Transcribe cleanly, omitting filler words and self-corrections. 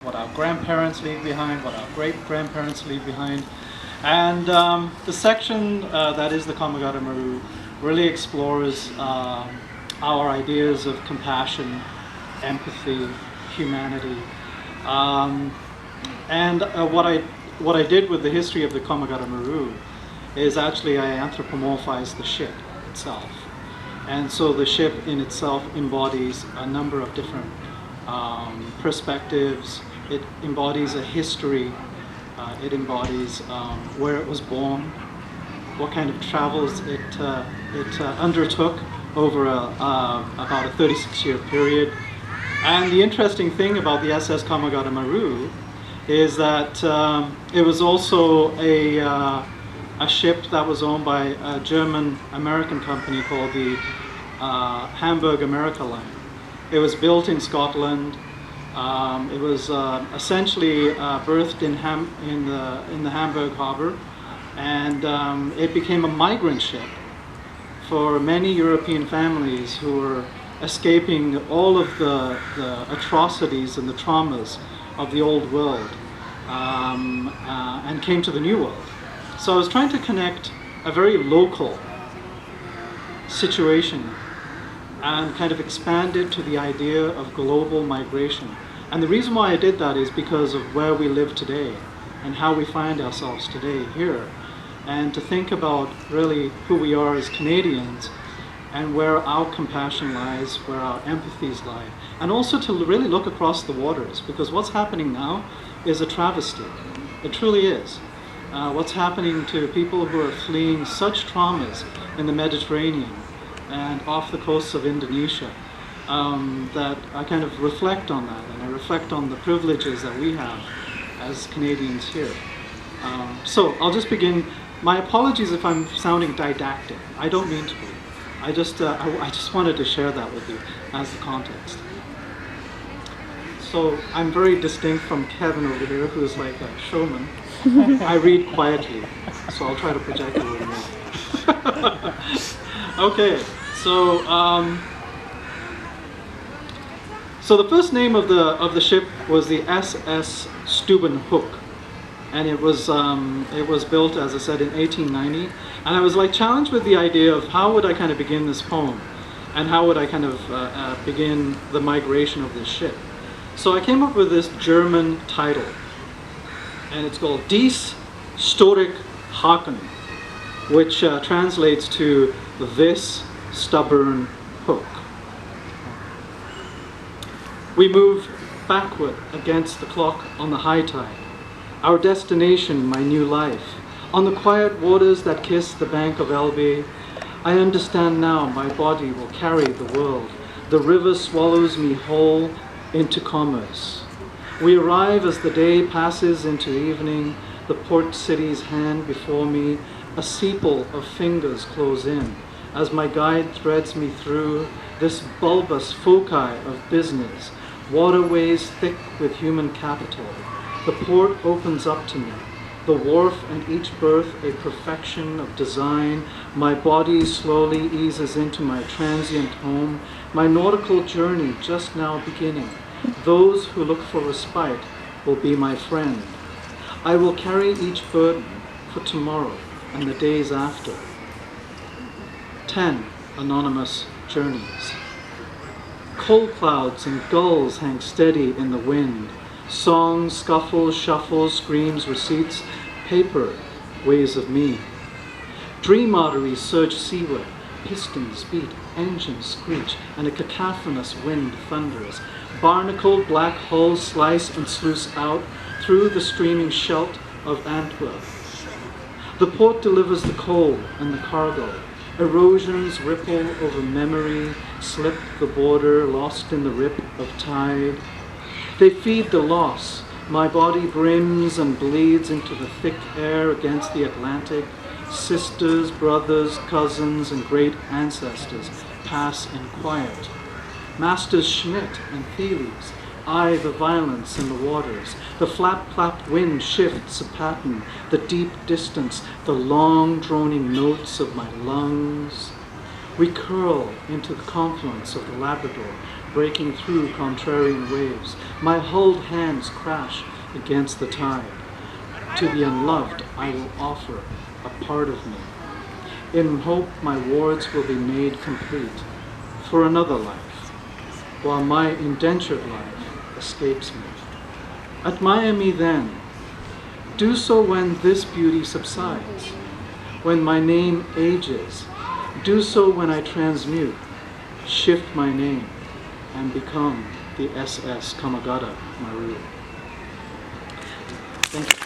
what our grandparents leave behind, what our great-grandparents leave behind. And the section that is the Komagata Maru really explores our ideas of compassion, empathy, humanity. What I did with the history of the Komagata Maru is actually I anthropomorphized the ship itself. And so the ship in itself embodies a number of different perspectives. It embodies a history. It embodies where it was born, what kind of travels it undertook over about a 36-year period. And the interesting thing about the SS Komagata Maru is that it was also a ship that was owned by a German-American company called the Hamburg America Line. It was built in Scotland. It was essentially birthed in the Hamburg harbor, and it became a migrant ship for many European families who were escaping all of the atrocities and the traumas of the old world, and came to the new world. So I was trying to connect a very local situation and kind of expand it to the idea of global migration. And the reason why I did that is because of where we live today and how we find ourselves today here, and to think about really who we are as Canadians and where our compassion lies, where our empathies lie, and also to really look across the waters, because what's happening now is a travesty. It truly is. What's happening to people who are fleeing such traumas in the Mediterranean and off the coasts of Indonesia, that I kind of reflect on that, and I reflect on the privileges that we have as Canadians here. So I'll just begin. My apologies if I'm sounding didactic. I don't mean to be. I just wanted to share that with you as the context. So I'm very distinct from Kevin over here, who's like a showman. I read quietly, so I'll try to project a little more. Okay, so so the first name of the ship was the SS Steubenhoek, and it was built, as I said, in 1890. And I was like challenged with the idea of how would I kind of begin this poem, and how would I kind of begin the migration of this ship. So I came up with this German title, and it's called Dies Storik Haken, which translates to this stubborn hook. We move backward against the clock on the high tide. Our destination, my new life. On the quiet waters that kiss the bank of Elbe, I understand now my body will carry the world. The river swallows me whole into commerce. We arrive as the day passes into evening, the port city's hand before me, a sepal of fingers close in, as my guide threads me through this bulbous foci of business, waterways thick with human capital. The port opens up to me, the wharf and each berth a perfection of design. My body slowly eases into my transient home, my nautical journey just now beginning. Those who look for respite will be my friend. I will carry each burden for tomorrow and the days after. 10 anonymous journeys. Cold clouds and gulls hang steady in the wind. Songs, scuffles, shuffles, screams, receipts, paper, ways of me. Dream arteries surge seaward, pistons beat, engines screech, and a cacophonous wind thunders. Barnacled black hulls slice and sluice out through the streaming Scheldt of Antwerp. The port delivers the coal and the cargo. Erosions ripple over memory, slip the border, lost in the rip of tide. They feed the loss. My body brims and bleeds into the thick air against the Atlantic. Sisters, brothers, cousins, and great ancestors pass in quiet. Masters Schmidt and Thales eye the violence in the waters. The flap-flap wind shifts a pattern, the deep distance, the long droning notes of my lungs. We curl into the confluence of the Labrador, breaking through contrarian waves. My hulled hands crash against the tide. To the unloved I will offer a part of me. In hope my wards will be made complete for another life, while my indentured life escapes me. Admire me then. Do so when this beauty subsides, when my name ages. Do so when I transmute, shift my name, and become the SS Kamagata Maru. Thank you.